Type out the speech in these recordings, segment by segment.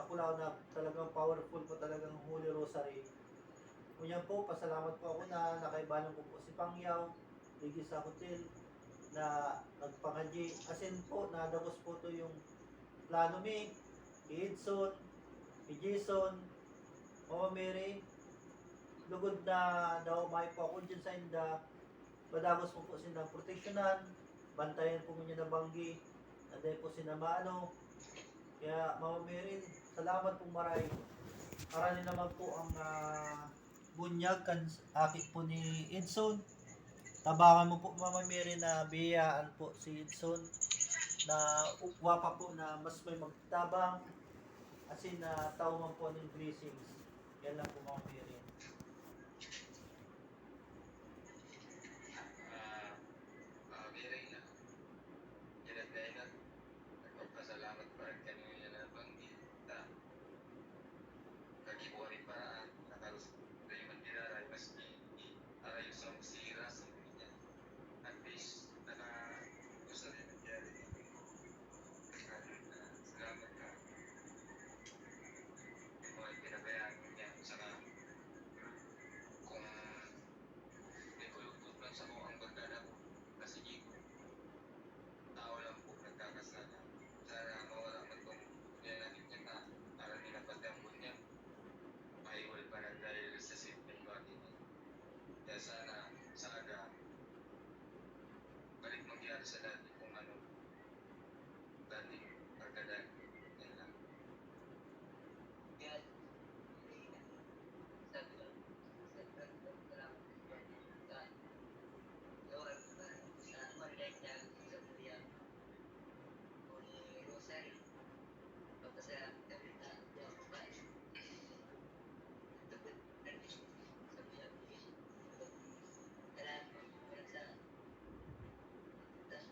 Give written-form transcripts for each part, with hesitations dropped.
Takulao na talagang powerful po talagang Holy Rosary. Ngunyan po, pasalamat po ako na nakaibalan ko po si Pangyaw, ligi sa hotel, na nagpangadyi. Asin po, nadagos po to yung plano mi, kay Edson, kay Jason, Mama Mary, lugod na daw may po ako dyan sa inda, padagos po po silang proteksyonan, bantayan po mo niya na banggi, anday po sinamaano. Kaya Mama Mary, salamat po maray. Marami naman po ang bunyag kan akit po ni Edson. Tabangan mo po Mama Mary na biyayaan po si Edson na ukwa pa po na mas may magtabang asin na tao man po ng blessings. Yan lang po Mama Mary. Mary na. Yan tayo na. Nagpapasalamat pa rin kanina na banggit. Kagibuhan yung paraan. Nakalos na yung mandiraray. Maski aray sa sira sa mga. At least, gusto rin nangyari. Salamat ka. Yung mga pinabayaan niya. Saka, kung may kulugtod lang sa mga ang bagdada ko, kasi Gigo, tao lang po nagkakasala. Sana mawala man itong nilalagit niya na para nilapatambon niya. Mahiwal pa na dahil sa simpleng bagay niya. Kaya sana sa aga, balik mangyari sa dati kung ano dating pagkadali. Yan lang. Kaya, sabi lang, salamat sa online niya sa Maria o ni Rosary. Papasalamat kami na diyan ba? Tugod na rin sa Maria. Salamat sa tas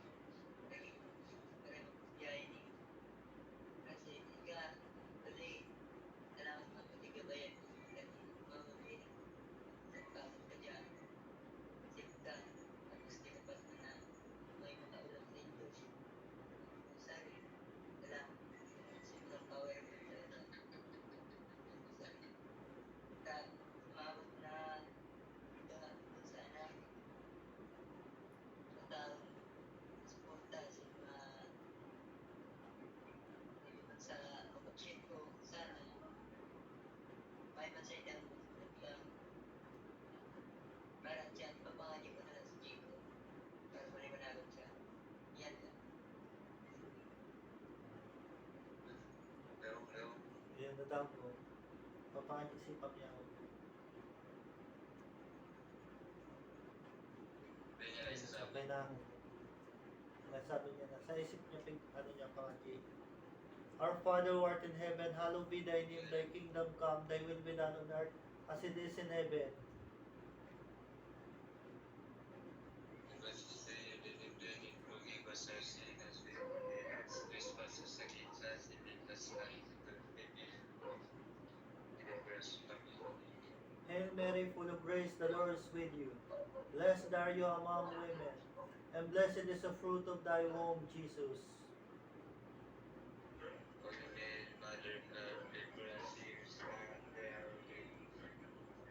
kaya ini kasi ika kasi salamat mga patigabayan kasi mga mabili sa kamot ka dyan. Sipta, tapos tinapat na may makaulang sa inyo. Sorry, salamat. Simple power mo talaga. Sorry. Umabot na sana matawag suporta sa mga sa kapatid ko. Sana may mansayang lang para dyan, papanganin ko na lang si Chico para maniwanagon siya. Yan lang. Pero, Yan na daw po. Papangadyi si Pangyaw. hindi niya lang isasabi. Okay na. Nasabi niya na sa isip niya ano niya pangadyi. Our Father who art in heaven, hallowed be thy name, thy kingdom come, thy will be done on earth as it is in heaven. Bless the day, forgive us our sins as we forgive us trespasses against us, and lead us not into temptation. Deliver us from evil. Hail Mary, full of grace, the Lord is with you. Blessed are you among women, and blessed is the fruit of thy womb, Jesus. Holy Mary, Mother of God, pray for us sinners now and at the hour of our death.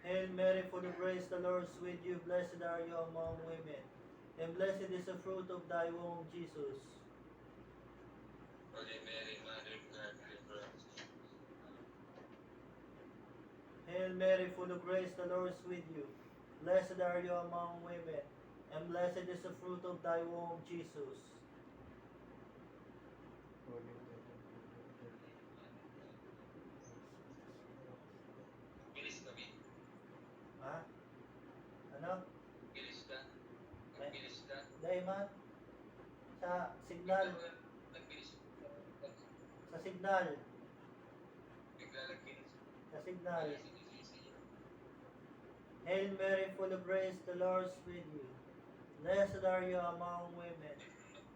Hail Mary, full of grace, the Lord is with you. Blessed are you among women, and blessed is the fruit of thy womb, Jesus. Holy Mary, Mother of God, pray for us. Hail Mary, full of grace, the Lord is with you. Blessed are you among women, and blessed is the fruit of thy womb, Jesus. Bilis kami. Ha? Ano? Bilis ka. Nagbilis ka. Dahil man, sa signal, Nagbilis. sa signal, Naglalagbilis. sa signal. Sinisisi niya. Hail Mary, full of grace, the Lord is with you. Blessed are you among women,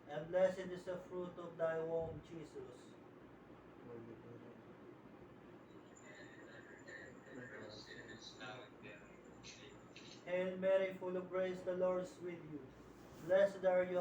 and blessed is the fruit of thy womb, Jesus. Hail Mary, full of grace, the Lord is with you. Blessed are you